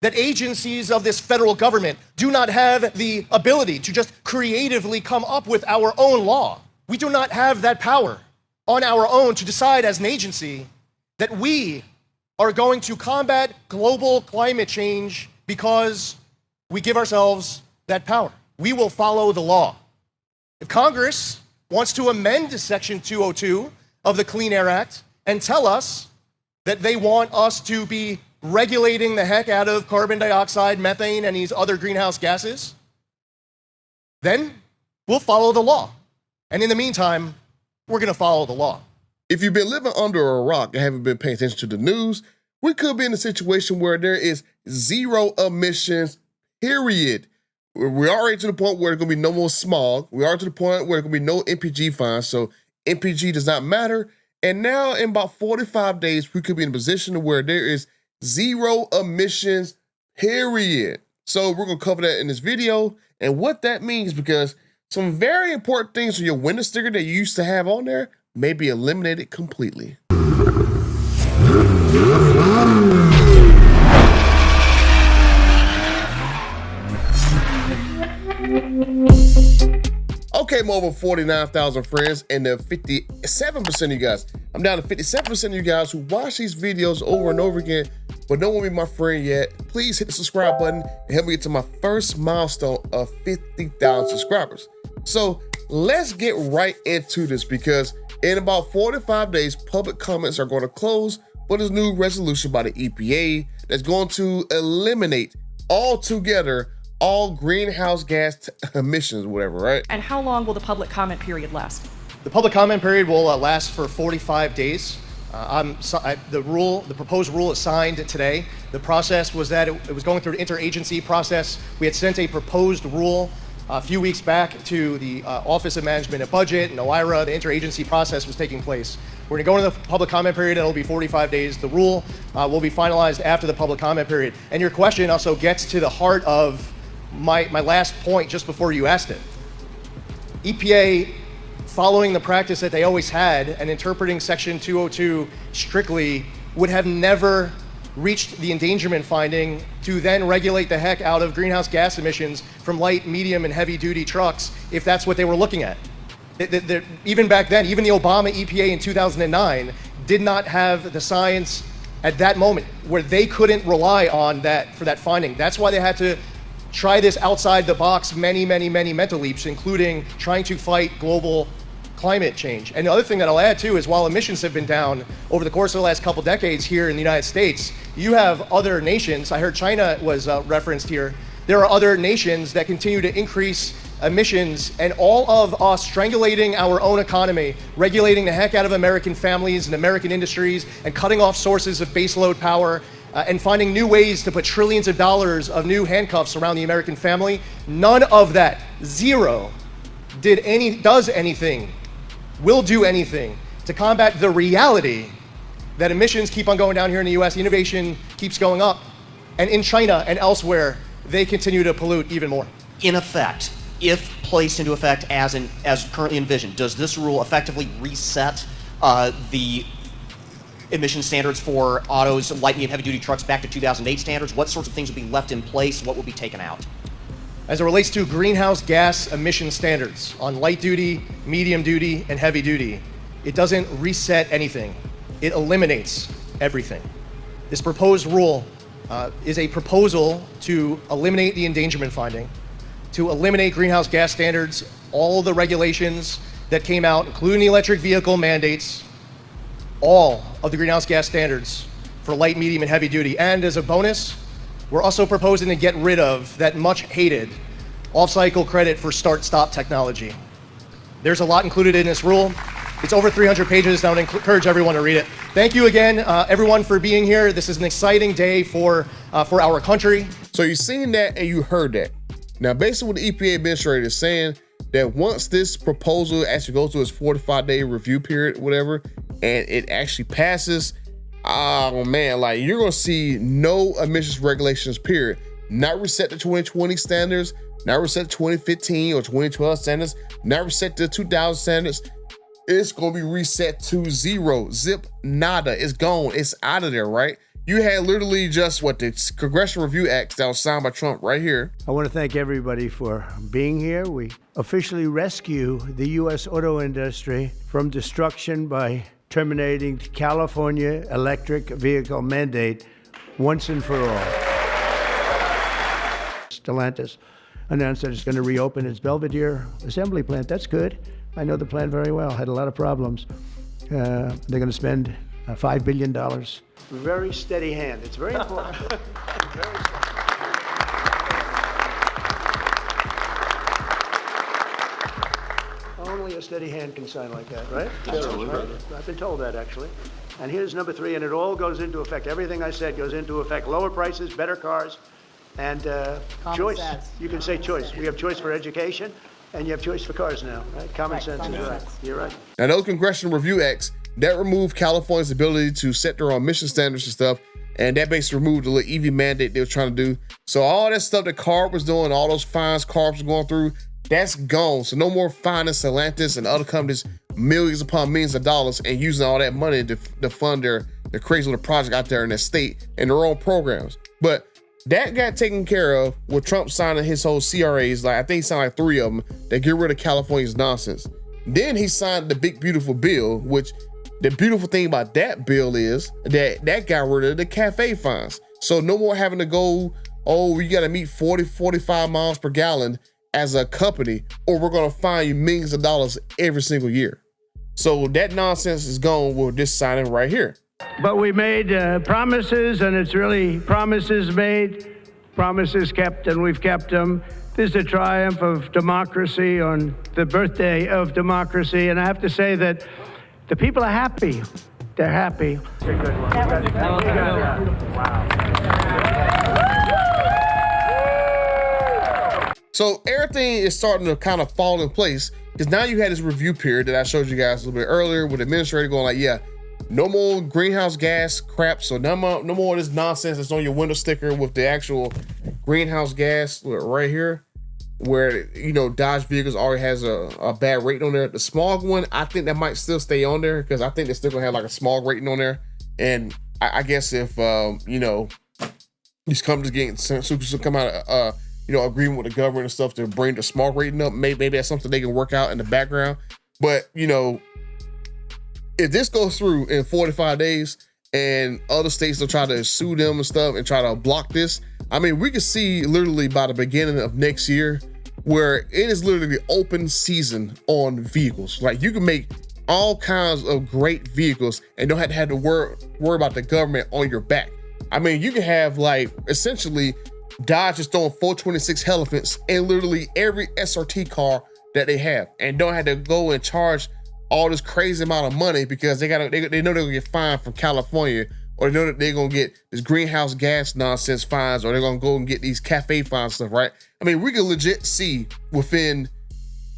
that agencies of this federal government do not have the ability to just creatively come up with our own law. We do not have that power on our own to decide as an agency that we are going to combat global climate change because we give ourselves that power. We will follow the law. If Congress wants to amend Section 202 of the Clean Air Act and tell us that they want us to be regulating the heck out of carbon dioxide, methane, and these other greenhouse gases, then we'll follow the law. And in the meantime, we're going to follow the law. If you've been living under a rock and haven't been paying attention to the news, we could be in a situation where there is zero emissions, period. We're already to the point where there's going to be no more smog. We are to the point where there's going to be no MPG fines, so MPG does not matter. And now in about 45 days, we could be in a position where there is zero emissions, period. So we're going to cover that in this video and what that means, because some very important things on your window sticker that you used to have on there may be eliminated completely. Okay, more than 49,000 friends, and the 57% of you guys, I'm down to 57% of you guys who watch these videos over and over again, but don't want to be my friend yet. Please hit the subscribe button and help me get to my first milestone of 50,000 subscribers. So let's get right into this, because in about 45 days, public comments are going to close for this new resolution by the EPA that's going to eliminate altogether all greenhouse gas emissions, whatever, right? And how long will the public comment period last? The public comment period will last for 45 days. The proposed rule is signed today. The process was that it was going through an interagency process. We had sent a proposed rule a few weeks back to the Office of Management and Budget and OIRA. The interagency process was taking place. We're going to go into the public comment period, and it'll be 45 days. The rule will be finalized after the public comment period. And your question also gets to the heart of my last point just before you asked it. EPA, following the practice that they always had and interpreting Section 202 strictly, would have never reached the endangerment finding to then regulate the heck out of greenhouse gas emissions from light, medium, and heavy duty trucks if that's what they were looking at. Even back then, even the Obama EPA in 2009 did not have the science at that moment where they couldn't rely on that for that finding. That's why they had to try this outside the box many mental leaps, including trying to fight global climate change. And the other thing that I'll add too is, while emissions have been down over the course of the last couple decades here in the United States, you have other nations. I heard China was referenced here. There are other nations that continue to increase emissions, and all of us strangulating our own economy, regulating the heck out of American families and American industries, and cutting off sources of baseload power, and finding new ways to put trillions of dollars of new handcuffs around the American family. None of that, zero, does anything, will do anything to combat the reality that emissions keep on going down here in the US, innovation keeps going up, and in China and elsewhere, they continue to pollute even more. In effect, if placed into effect as currently envisioned, does this rule effectively reset the emission standards for autos, light, medium, heavy-duty trucks back to 2008 standards? What sorts of things will be left in place? What will be taken out? As it relates to greenhouse gas emission standards on light duty, medium duty, and heavy duty, it doesn't reset anything. It eliminates everything. This proposed rule is a proposal to eliminate the endangerment finding, to eliminate greenhouse gas standards, all the regulations that came out, including the electric vehicle mandates, all of the greenhouse gas standards for light, medium, and heavy duty. And as a bonus, we're also proposing to get rid of that much hated off-cycle credit for start-stop technology. There's a lot included in this rule. It's over 300 pages, and I would encourage everyone to read it. Thank you again, everyone, for being here. This is an exciting day for our country. So you've seen that and you heard that. Now, basically what the EPA administrator is saying, that once this proposal actually goes through its 45-day review period, whatever, and it actually passes, oh man, like you're gonna see no emissions regulations, period. Not reset to 2020 standards, not reset to 2015 or 2012 standards, not reset to 2000 standards. It's gonna be reset to zero, zip, nada, it's gone, it's out of there, right? you had literally just the Congressional Review Act that was signed by Trump right here. I want to thank everybody for being here. We officially rescue the U.S. auto industry from destruction by terminating the California electric vehicle mandate once and for all. Stellantis announced that it's going to reopen its Belvedere assembly plant. That's good. I know the plant very well. Had a lot of problems. They're going to spend $5 billion. Very steady hand. It's very important. Very steady. Only a steady hand can sign like that, right? Absolutely. Right? I've been told that, actually. And here's number 3, and it all goes into effect. Everything I said goes into effect. Lower prices, better cars, and choice. sense. You can say choice. We have choice for education, and you have choice for cars now, right? Common sense is right. You're right. Now, those Congressional Review Acts, that removed California's ability to set their own emission standards and stuff, and that basically removed the little EV mandate they were trying to do. So all that stuff that CARB was doing, all those fines CARB was going through, that's gone. So no more fining Stellantis and other companies millions upon millions of dollars and using all that money to fund their crazy little project out there in that state and their own programs. But that got taken care of with Trump signing his whole CRAs. Like I think he signed like 3 of them that get rid of California's nonsense. Then he signed the big beautiful bill, which the beautiful thing about that bill is that got rid of the cafe fines. So no more having to go, oh, you got to meet 40, 45 miles per gallon as a company, or we're going to fine you millions of dollars every single year. So that nonsense is gone with this signing right here. But we made promises, and it's really promises made, promises kept, and we've kept them. This is a triumph of democracy on the birthday of democracy, and I have to say that the people are happy. They're happy. So everything is starting to kind of fall in place because now you had this review period that I showed you guys a little bit earlier with the administrator going like, yeah, no more greenhouse gas crap. So no more of this nonsense that's on your window sticker with the actual greenhouse gas right here, where, you know, Dodge vehicles already has a bad rating on there. The smog one, I think that might still stay on there because I think they're still gonna have like a smog rating on there. And I guess if, you know, these companies getting to come out of, you know, agreement with the government and stuff to bring the smog rating up, maybe that's something they can work out in the background. But, you know, if this goes through in 45 days and other states will try to sue them and stuff and try to block this, I mean, we could see literally by the beginning of next year where it is literally the open season on vehicles. Like you can make all kinds of great vehicles and don't have to worry about the government on your back. I mean, you can have like essentially Dodge is throwing 426 Hellephants in literally every SRT car that they have and don't have to go and charge all this crazy amount of money because they know they're gonna get fined from California, or they know that they're gonna get this greenhouse gas nonsense fines, or they're gonna go and get these cafe fines stuff, right? I mean, we can legit see within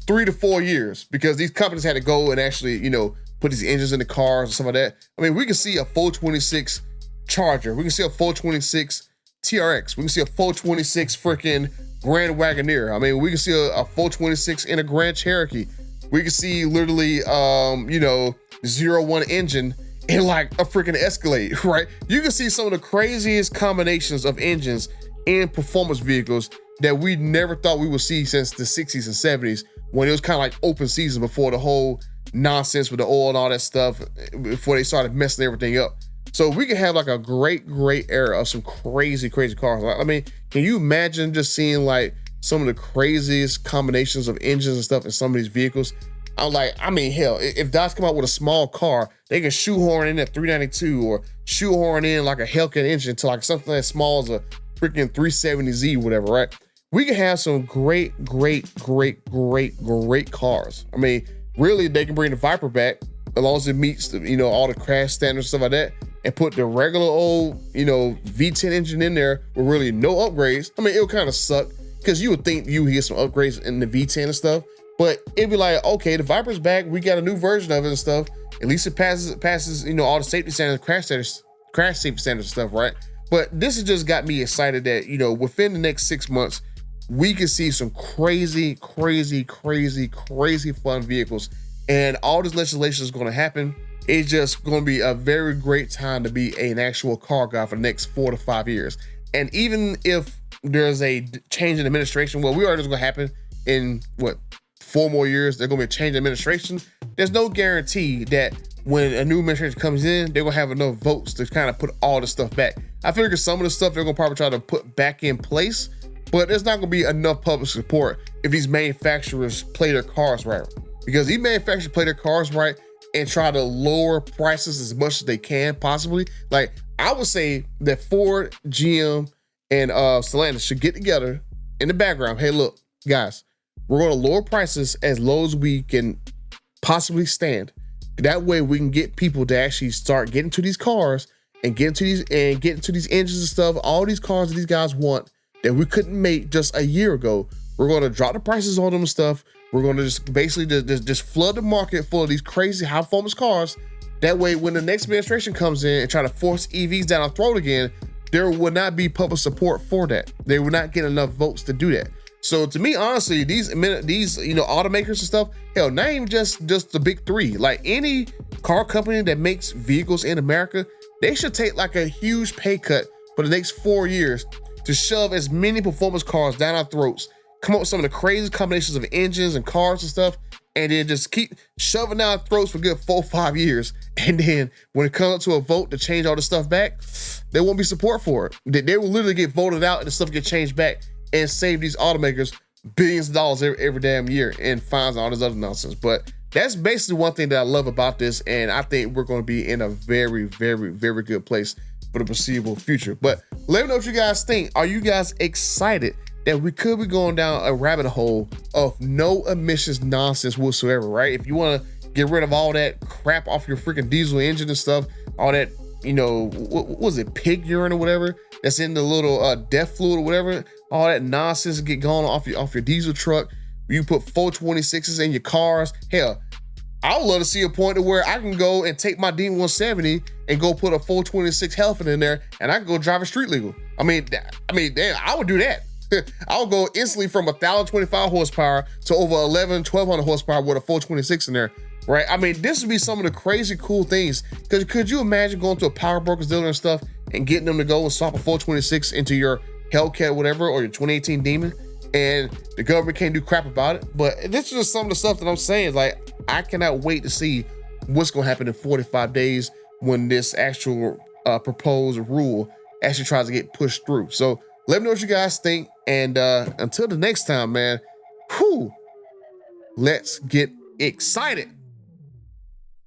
3 to 4 years, because these companies had to go and actually, you know, put these engines in the cars and stuff like that. I mean, we can see a 426 Charger, we can see a 426 TRX, we can see a 426 freaking Grand Wagoneer. I mean, we can see a 426 in a Grand Cherokee. We can see literally, you know, 01 engine in like a freaking Escalade, right? You can see some of the craziest combinations of engines in performance vehicles that we never thought we would see since the 60s and 70s, when it was kind of like open season before the whole nonsense with the oil and all that stuff, before they started messing everything up. So we can have like a great era of some crazy cars. I mean, can you imagine just seeing like some of the craziest combinations of engines and stuff in some of these vehicles? I mean, hell, if Dodge come out with a small car, they can shoehorn in a 392 or shoehorn in like a Hellcat engine to like something as small as a freaking 370Z, whatever, right? We can have some great cars. I mean, really, they can bring the Viper back as long as it meets the, you know, all the crash standards, stuff like that, and put the regular old, you know, V10 engine in there with really no upgrades. I mean, it'll kind of suck because you would think you would get some upgrades in the V10 and stuff, but it'd be like, okay, the Viper's back, we got a new version of it and stuff. At least it passes, you know, all the safety standards, crash safety standards and stuff, right? But this has just got me excited that, you know, within the next 6 months, we can see some crazy fun vehicles, and all this legislation is going to happen. it's just going to be a very great time to be an actual car guy for the next 4 to 5 years. And even if there's a change in administration, well, we already know what's going to happen in 4 more years. There's going to be a change in administration. There's no guarantee that when a new administration comes in, they're going to have enough votes to kind of put all the stuff back. I figure some of the stuff they're going to probably try to put back in place, but there's not going to be enough public support if these manufacturers play their cards right. Because these manufacturers play their cards right and try to lower prices as much as they can possibly. Like, I would say that Ford, GM, and Stellantis should get together in the background. Hey, look, guys, we're going to lower prices as low as we can possibly stand. That way we can get people to actually start getting to these cars and get into these engines and stuff. All these cars that these guys want that we couldn't make just a year ago. We're going to drop the prices on them and stuff. We're going to just basically just flood the market full of these crazy high performance cars. That way, when the next administration comes in and try to force EVs down our throat again, there will not be public support for that. They will not get enough votes to do that. So to me, honestly, these automakers and stuff, hell, not even just the big three. Like, any car company that makes vehicles in America, they should take like a huge pay cut for the next 4 years to shove as many performance cars down our throats, come up with some of the crazy combinations of engines and cars and stuff, and then just keep shoving down our throats for a good 4 or 5 years. And then when it comes up to a vote to change all the stuff back, there won't be support for it. They will literally get voted out and the stuff get changed back and save these automakers billions of dollars every damn year in fines and all this other nonsense. But that's basically one thing that I love about this, and I think we're going to be in a very, very, very good place for the foreseeable future. But let me know what you guys think. Are you guys excited that we could be going down a rabbit hole of no emissions nonsense whatsoever, right? If you want to get rid of all that crap off your freaking diesel engine and stuff, all that, what was it, pig urine or whatever that's in the little death fluid or whatever, all that nonsense get going off your diesel truck. You put 426s in your cars. Hell, I would love to see a point to where I can go and take my D170 and go put a 426 Hellephant in there, and I can go drive it street legal. I mean, damn, I would do that. I'll go instantly from 1,025 horsepower to over 1,200 horsepower with a 426 in there, right? I mean, this would be some of the crazy cool things. Because could you imagine going to a power brokers dealer and stuff and getting them to go and swap a 426 into your Hellcat or whatever, or your 2018 Demon, and the government can't do crap about it? But this is just some of the stuff that I'm saying. Like, I cannot wait to see what's going to happen in 45 days when this actual proposed rule actually tries to get pushed through. So let me know what you guys think. And until the next time, man, let's get excited.